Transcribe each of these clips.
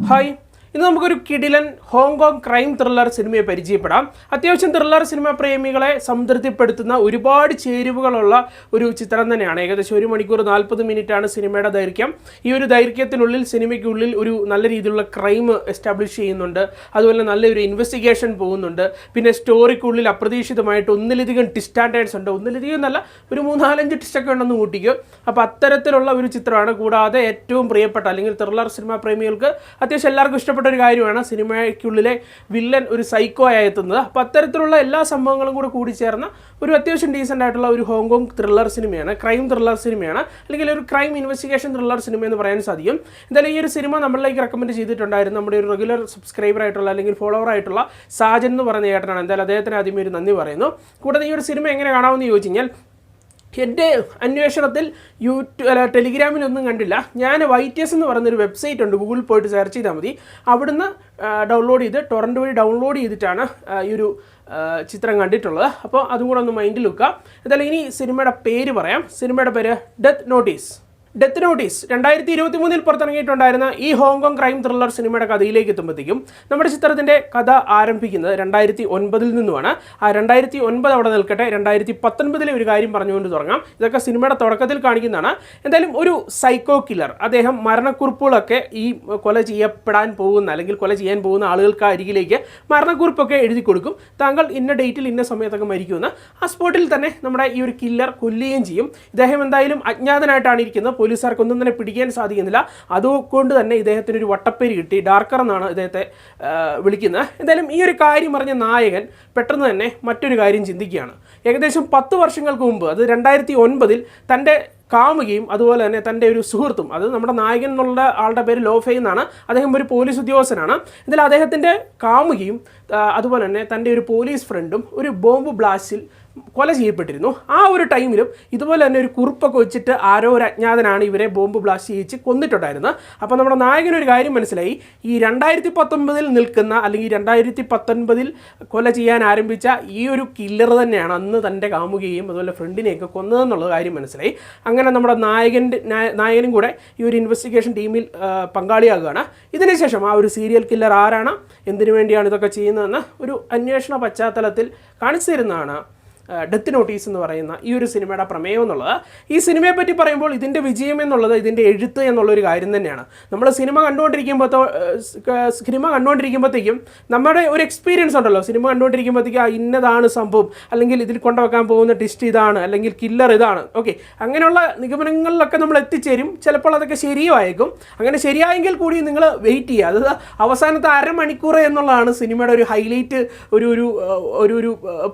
Hi, ഇന്ന് നമുക്കൊരു കിടിലൻ ഹോങ്കോങ് ക്രൈം ത്രില്ലർ സിനിമയെ പരിചയപ്പെടാം. അത്യാവശ്യം ത്രില്ലർ സിനിമ പ്രേമികളെ സംതൃപ്തിപ്പെടുത്തുന്ന ഒരുപാട് ചേരുവകളുള്ള ഒരു ചിത്രം തന്നെയാണ്. ഏകദേശം 1 മണിക്കൂർ 40 മിനിറ്റാണ് സിനിമയുടെ ദൈർഘ്യം. ഈ ഒരു ദൈർഘ്യത്തിനുള്ളിൽ സിനിമയ്ക്കുള്ളിൽ ഒരു നല്ല രീതിയിലുള്ള ക്രൈം എസ്റ്റാബ്ലിഷ് ചെയ്യുന്നുണ്ട്. അതുപോലെ നല്ലൊരു ഇൻവെസ്റ്റിഗേഷൻ പോകുന്നുണ്ട്. പിന്നെ സ്റ്റോറിക്കുള്ളിൽ അപ്രതീക്ഷിതമായിട്ട് ഒന്നിലധികം ട്വിസ്റ്റ് ആൻഡ് ടേൺസ് ഉണ്ട്. ഒന്നിലധികം എന്നല്ല, ഒരു 3-4 ട്വിസ്റ്റൊക്കെ ഉണ്ടെന്ന് കൂട്ടിക്കും. അപ്പോൾ അത്തരത്തിലുള്ള ഒരു ചിത്രമാണ്. കൂടാതെ ഏറ്റവും പ്രിയപ്പെട്ട അല്ലെങ്കിൽ ത്രില്ലർ സിനിമ പ്രേമികൾക്ക് അത്യാവശ്യം എല്ലാവർക്കും ഇഷ്ടപ്പെട്ട ഒരു കാര്യമാണ് സിനിമയ്ക്കുള്ളിലെ വില്ലൻ ഒരു സൈക്കോ ആയി എത്തുന്നത്. അപ്പോൾ അത്തരത്തിലുള്ള എല്ലാ സംഭവങ്ങളും കൂടെ കൂടിച്ചേർന്ന ഒരു അത്യാവശ്യം ഡീസൻ്റ് ആയിട്ടുള്ള ഒരു ഹോങ്കോങ് ത്രില്ലർ സിനിമയാണ്, ക്രൈം ത്രില്ലർ സിനിമയാണ്, അല്ലെങ്കിൽ ഒരു ക്രൈം ഇൻവെസ്റ്റിഗേഷൻ ത്രില്ലർ സിനിമ എന്ന് പറയാൻ സാധിക്കും. എന്തായാലും ഈ ഒരു സിനിമ നമ്മളിലേക്ക് റെക്കമെൻഡ് ചെയ്തിട്ടുണ്ടായിരുന്നു നമ്മുടെ ഒരു റെഗുലർ സബ്സ്ക്രൈബർ ആയിട്ടുള്ള അല്ലെങ്കിൽ ഫോളോവർ ആയിട്ടുള്ള സാജൻ എന്ന് പറയുന്ന ചേട്ടനാണ്. എന്തായാലും അദ്ദേഹത്തിന് ആദ്യമേ ഒരു നന്ദി പറയുന്നു. കൂടാതെ ഈ ഒരു സിനിമ എങ്ങനെ കാണാമെന്ന് ചോദിച്ചു കഴിഞ്ഞാൽ, എൻ്റെ അന്വേഷണത്തിൽ ടെലിഗ്രാമിലൊന്നും കണ്ടില്ല. ഞാൻ YTS എന്ന് പറയുന്നൊരു വെബ്സൈറ്റ് ഉണ്ട്, ഗൂഗിളിൽ പോയിട്ട് സെർച്ച് ചെയ്താൽ മതി. അവിടുന്ന് ഡൗൺലോഡ് ചെയ്ത് ടൊറൻറ്റ് വഴി ഡൗൺലോഡ് ചെയ്തിട്ടാണ് ഈ ഒരു ചിത്രം കണ്ടിട്ടുള്ളത്. അപ്പോൾ അതും കൂടെ ഒന്ന് മൈൻഡിൽ വെക്കുക. എന്തായാലും ഇനി സിനിമയുടെ പേര് പറയാം. സിനിമയുടെ പേര് ഡെത്ത് നോട്ടീസ്. 2023 പുറത്തിറങ്ങിയിട്ടുണ്ടായിരുന്ന ഈ ഹോങ്കോങ് ക്രൈം ത്രില്ലർ സിനിമയുടെ കഥയിലേക്ക് എത്തുമ്പോഴത്തേക്കും നമ്മുടെ ചിത്രത്തിൻ്റെ കഥ ആരംഭിക്കുന്നത് 2009 നിന്നുമാണ്. ആ 2009 അവിടെ നിൽക്കട്ടെ, 2019 ഒരു കാര്യം പറഞ്ഞുകൊണ്ട് തുടങ്ങാം. ഇതൊക്കെ സിനിമയുടെ തുടക്കത്തിൽ കാണിക്കുന്നതാണ്. എന്തായാലും ഒരു സൈക്കോ കില്ലർ, അദ്ദേഹം മരണക്കുറിപ്പുകളൊക്കെ ഈ കൊല ചെയ്യപ്പെടാൻ പോകുന്ന അല്ലെങ്കിൽ കൊല ചെയ്യാൻ പോകുന്ന ആളുകൾക്ക് അരികിലേക്ക് മരണക്കുറിപ്പൊക്കെ എഴുതി കൊടുക്കും. താങ്കൾ ഇന്ന ഡേറ്റിൽ ഇന്ന സമയത്തൊക്കെ മരിക്കുമെന്ന്. ആ സ്പോട്ടിൽ തന്നെ നമ്മുടെ ഈ ഒരു കില്ലർ കൊല്ലുകയും ചെയ്യും. ഇദ്ദേഹം എന്തായാലും അജ്ഞാതനായിട്ടാണ് ഇരിക്കുന്നത്. പോലീസുകാർക്കൊന്നും തന്നെ പിടിക്കാൻ സാധിക്കുന്നില്ല. അതുകൊണ്ട് തന്നെ ഇദ്ദേഹത്തിനൊരു വട്ടപ്പേര് കിട്ടി. ഡാർക്കർ എന്നാണ് ഇദ്ദേഹത്തെ വിളിക്കുന്നത്. എന്തായാലും ഈ ഒരു കാര്യം അറിഞ്ഞ നായകൻ പെട്ടെന്ന് തന്നെ മറ്റൊരു കാര്യം ചിന്തിക്കുകയാണ്. ഏകദേശം 10 വർഷങ്ങൾക്ക് മുമ്പ്, അത് 2009 തൻ്റെ കാമുകയും അതുപോലെ തന്നെ തൻ്റെ ഒരു സുഹൃത്തും, അത് നമ്മുടെ നായകൻ എന്നുള്ള ആളുടെ പേര് ലോഫേ എന്നാണ്, അദ്ദേഹം ഒരു പോലീസ് ഉദ്യോഗസ്ഥനാണ്. ഇതിൽ അദ്ദേഹത്തിൻ്റെ കാമുകയും അതുപോലെ തന്നെ തൻ്റെ ഒരു പോലീസ് ഫ്രണ്ടും ഒരു ബോംബ് ബ്ലാസ്റ്റിൽ കൊല ചെയ്യപ്പെട്ടിരുന്നു. ആ ഒരു ടൈമിലും ഇതുപോലെ തന്നെ ഒരു കുറിപ്പൊക്കെ വെച്ചിട്ട് ആരോ ഒരു അജ്ഞാതനാണ് ഇവരെ ബോംബ് ബ്ലാസ്റ്റ് ചെയ്യിച്ച് കൊന്നിട്ടുണ്ടായിരുന്നത്. അപ്പോൾ നമ്മുടെ നായകനൊരു കാര്യം മനസ്സിലായി. ഈ 2019 നിൽക്കുന്ന അല്ലെങ്കിൽ 2019 കൊല ചെയ്യാൻ ആരംഭിച്ച ഈ ഒരു കില്ലർ തന്നെയാണ് അന്ന് തൻ്റെ കാമുകയും അതുപോലെ ഫ്രണ്ടിനെയൊക്കെ കൊന്നതെന്നുള്ള കാര്യം മനസ്സിലായി. അങ്ങനെ നമ്മുടെ നായകനും കൂടെ ഈ ഒരു ഇൻവെസ്റ്റിഗേഷൻ ടീമിൽ പങ്കാളിയാകുകയാണ്. ഇതിനുശേഷം ആ ഒരു സീരിയൽ കില്ലർ ആരാണ്, എന്തിനു വേണ്ടിയാണ് ഇതൊക്കെ ചെയ്യുന്നതെന്ന് ഒരു അന്വേഷണ പശ്ചാത്തലത്തിൽ കാണിച്ചു തരുന്നതാണ് ഡെത്ത് നോട്ടീസ് എന്ന് പറയുന്ന ഈ ഒരു സിനിമയുടെ പ്രമേയം എന്നുള്ളത്. ഈ സിനിമയെ പറ്റി പറയുമ്പോൾ ഇതിൻ്റെ വിജയം എന്നുള്ളത് ഇതിൻ്റെ എഴുത്ത് എന്നുള്ളൊരു കാര്യം തന്നെയാണ്. നമ്മൾ സിനിമ കണ്ടുകൊണ്ടിരിക്കുമ്പോഴത്തേക്കും നമ്മുടെ ഒരു എക്സ്പീരിയൻസ് ഉണ്ടല്ലോ. സിനിമ കണ്ടുകൊണ്ടിരിക്കുമ്പോഴത്തേക്കും ഇന്നതാണ് സംഭവം, അല്ലെങ്കിൽ ഇതിൽ കൊണ്ടുവെക്കാൻ പോകുന്ന ട്വിസ്റ്റ് ഇതാണ്, അല്ലെങ്കിൽ കില്ലർ ഇതാണ്, ഓക്കെ, അങ്ങനെയുള്ള നിഗമനങ്ങളിലൊക്കെ നമ്മൾ എത്തിച്ചേരും. ചിലപ്പോൾ അതൊക്കെ ശരിയായേക്കും. അങ്ങനെ ശരിയായെങ്കിൽ കൂടി നിങ്ങൾ വെയിറ്റ് ചെയ്യുക. അത് അവസാനത്തെ അരമണിക്കൂർ എന്നുള്ളതാണ് സിനിമയുടെ ഒരു ഹൈലൈറ്റ്, ഒരു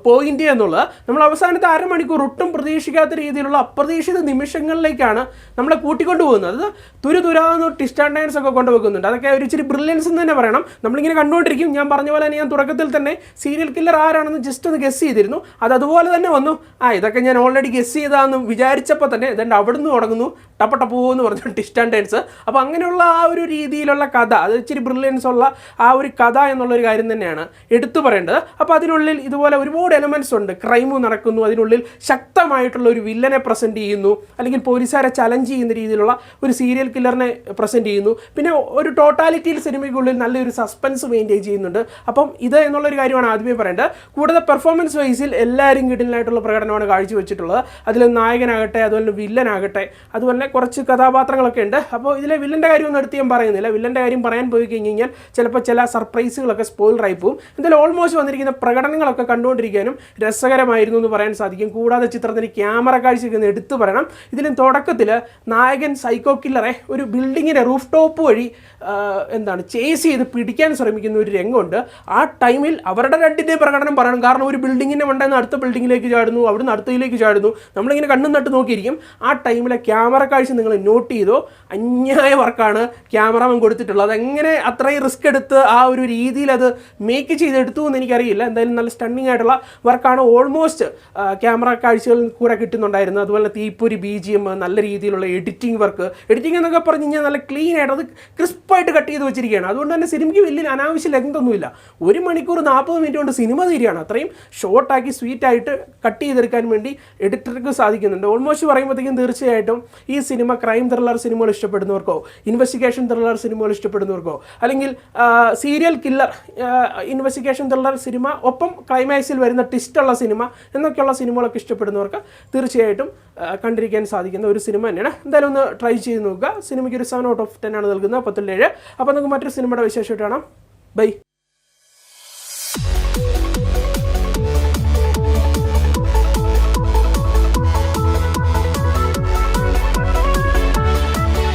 പോയിന്റ് എന്നുള്ളത്. നമ്മൾ അവസാനത്തെ അരമണിക്കൂർ ഒട്ടും പ്രതീക്ഷിക്കാത്ത രീതിയിലുള്ള അപ്രതീക്ഷിത നിമിഷങ്ങളിലേക്കാണ് നമ്മളെ കൂട്ടിക്കൊണ്ടു പോകുന്നത്. അത് തുരാന്ന് ട്വിസ്റ്റ് ആൻഡ് ടേൺസ് ഒക്കെ കൊണ്ടുവെക്കുന്നുണ്ട്. അതൊക്കെ ഒരു ഇച്ചിരി ബ്രില്യൻസ് എന്ന് തന്നെ പറയണം. നമ്മളിങ്ങനെ കണ്ടുകൊണ്ടിരിക്കും. ഞാൻ പറഞ്ഞ പോലെ തന്നെ ഞാൻ തുടക്കത്തിൽ തന്നെ സീരിയൽ കില്ലർ ആരാണെന്ന് ജസ്റ്റ് ഒന്ന് ഗസ് ചെയ്തിരുന്നു. അതുപോലെ തന്നെ വന്നു. ഇതൊക്കെ ഞാൻ ഓൾറെഡി ഗസ് ചെയ്താന്ന് വിചാരിച്ചപ്പോൾ തന്നെ ഇതെൻ്റെ അവിടുന്ന് തുടങ്ങുന്നു ടപ്പോ എന്ന് പറഞ്ഞു ട്വിസ്റ്റ് ആൻഡ് ടേൺസ്. അപ്പോൾ അങ്ങനെയുള്ള ആ ഒരു രീതിയിലുള്ള കഥ, അത് ഇച്ചിരി ബ്രില്യൻസ് ഉള്ള ആ ഒരു കഥ എന്നുള്ളൊരു കാര്യം തന്നെയാണ് എടുത്തു പറയേണ്ടത്. അപ്പോൾ അതിനുള്ളിൽ ഇതുപോലെ ഒരുപാട് എലമെൻറ്റ്സ് ഉണ്ട്. ക്രൈം നടക്കുന്നു, അതിനുള്ളിൽ ശക്തമായിട്ടുള്ള ഒരു വില്ലനെ പ്രസൻറ്റ് ചെയ്യുന്നു, അല്ലെങ്കിൽ പോലീസുകാരെ ചലഞ്ച് ചെയ്യുന്ന രീതിയിലുള്ള ഒരു സീരിയൽ കില്ലറിനെ പ്രസൻറ്റ് ചെയ്യുന്നു. പിന്നെ ഒരു ടോട്ടാലിറ്റിയിൽ സിനിമയ്ക്കുള്ളിൽ നല്ലൊരു സസ്പെൻസ് മെയിൻറ്റെയിൻ ചെയ്യുന്നുണ്ട്. അപ്പം ഇത് എന്നുള്ളൊരു കാര്യമാണ് ആദ്യമേ പറയേണ്ടത്. കൂടാതെ പെർഫോമൻസ് വൈസിൽ എല്ലാവരും കിടിലനായിട്ടുള്ള പ്രകടനമാണ് കാഴ്ചവെച്ചിട്ടുള്ളത്. അതിൽ നായകനാകട്ടെ, അതുപോലെ വില്ലനാകട്ടെ, അതുപോലെ കുറച്ച് കഥാപാത്രങ്ങളൊക്കെ ഉണ്ട്. അപ്പോൾ ഇതിലെ വില്ലൻ്റെ കാര്യമൊന്നും എടുത്ത് ഞാൻ പറയുന്നില്ല. വില്ലൻ്റെ കാര്യം പറയാൻ പോയി കഴിഞ്ഞാൽ ചിലപ്പോൾ ചില സർപ്രൈസുകളൊക്കെ സ്പോയിലറായി പോകും. എന്തായാലും ഓൾമോസ്റ്റ് വന്നിരിക്കുന്ന പ്രകടനങ്ങളൊക്കെ കണ്ടുകൊണ്ടിരിക്കാനും രസകരമായിരുന്നു എന്ന് പറയാൻ സാധിക്കും. കൂടാതെ ചിത്രത്തിന് ക്യാമറ കാഴ്ചയൊക്കെ എടുത്തു പറയണം. ഇതിലും തുടക്കത്തിൽ നായകൻ സൈക്കോ കില്ലറെ ഒരു ബിൽഡിങ്ങിൻ്റെ റൂഫ് ടോപ്പ് വഴി ചേസ് ചെയ്ത് പിടിക്കാൻ ശ്രമിക്കുന്ന ഒരു രംഗമുണ്ട്. ആ ടൈമിൽ അവരുടെ രണ്ടിൻ്റെ പ്രകടനം പറയണം. കാരണം ഒരു ബിൽഡിങ്ങിൻ്റെ മണ്ടെന്ന് അടുത്ത ബിൽഡിങ്ങിലേക്ക് ചാടുന്നു, അവിടുന്ന് അടുത്തതിലേക്ക് ചാടുന്നു. നമ്മളിങ്ങനെ കണ്ണും നട്ട് നോക്കിയിരിക്കും. ആ ടൈമിലെ ക്യാമറ കാഴ്ച നിങ്ങൾ നോട്ട് ചെയ്തോ, അന്യായ വർക്കാണ് ക്യാമറമാൻ കൊടുത്തിട്ടുള്ളത്. അതെങ്ങനെ അത്രയും റിസ്ക് എടുത്ത് ആ ഒരു രീതിയിൽ അത് മേക്ക് ചെയ്തെടുത്തു എന്ന് എനിക്കറിയില്ല. എന്തായാലും നല്ല സ്റ്റണ്ണിങ് ആയിട്ടുള്ള വർക്കാണ് ഓൾമോസ്റ്റ് ക്യാമറ കാഴ്ചകളിൽ കൂടെ കിട്ടുന്നുണ്ടായിരുന്നു. അതുപോലെ തീപ്പൊരി BGM, നല്ല രീതിയിലുള്ള എഡിറ്റിംഗ് വർക്ക്. എഡിറ്റിംഗ് എന്നൊക്കെ പറഞ്ഞു കഴിഞ്ഞാൽ നല്ല ക്ലീൻ ആയിട്ട് അത് ക്രിസ്പായിട്ട് കട്ട് ചെയ്ത് വെച്ചിരിക്കുകയാണ്. അതുകൊണ്ട് തന്നെ സിനിമയ്ക്ക് വലിയ അനാവശ്യ ലെങ്തൊന്നുമില്ല. 1 മണിക്കൂർ 40 മിനിറ്റ് കൊണ്ട് സിനിമ തീരുകയാണ്. അത്രയും ഷോർട്ടാക്കി സ്വീറ്റായിട്ട് കട്ട് ചെയ്തെടുക്കാൻ വേണ്ടി എഡിറ്റർക്ക് സാധിക്കുന്നുണ്ട്. ഓൾമോസ്റ്റ് പറയുമ്പോഴത്തേക്കും തീർച്ചയായിട്ടും ഈ സിനിമ ക്രൈം ത്രില്ലർ സിനിമകൾ ഇഷ്ടപ്പെടുന്നവർക്കോ ഇൻവെസ്റ്റിഗേഷൻ ത്രില്ലർ സിനിമകൾ ഇഷ്ടപ്പെടുന്നവർക്കോ അല്ലെങ്കിൽ serial killer investigation thriller cinema ഒപ്പം ക്ലൈമാക്സിൽ വരുന്ന ട്വിസ്റ്റുള്ള സിനിമ എന്നൊക്കെയുള്ള സിനിമകളൊക്കെ ഇഷ്ടപ്പെടുന്നവർക്ക് തീർച്ചയായിട്ടും കണ്ടിരിക്കാൻ സാധിക്കുന്ന ഒരു സിനിമ തന്നെയാണ്. എന്തായാലും ഒന്ന് ട്രൈ ചെയ്ത് നോക്കുക. സിനിമയ്ക്ക് ഒരു 7 out of 10 ആണ് നൽകുന്നത്, 10-7. അപ്പോൾ നമുക്ക് മറ്റൊരു സിനിമയുടെ വിശേഷമായിട്ട് കാണാം. ബൈ.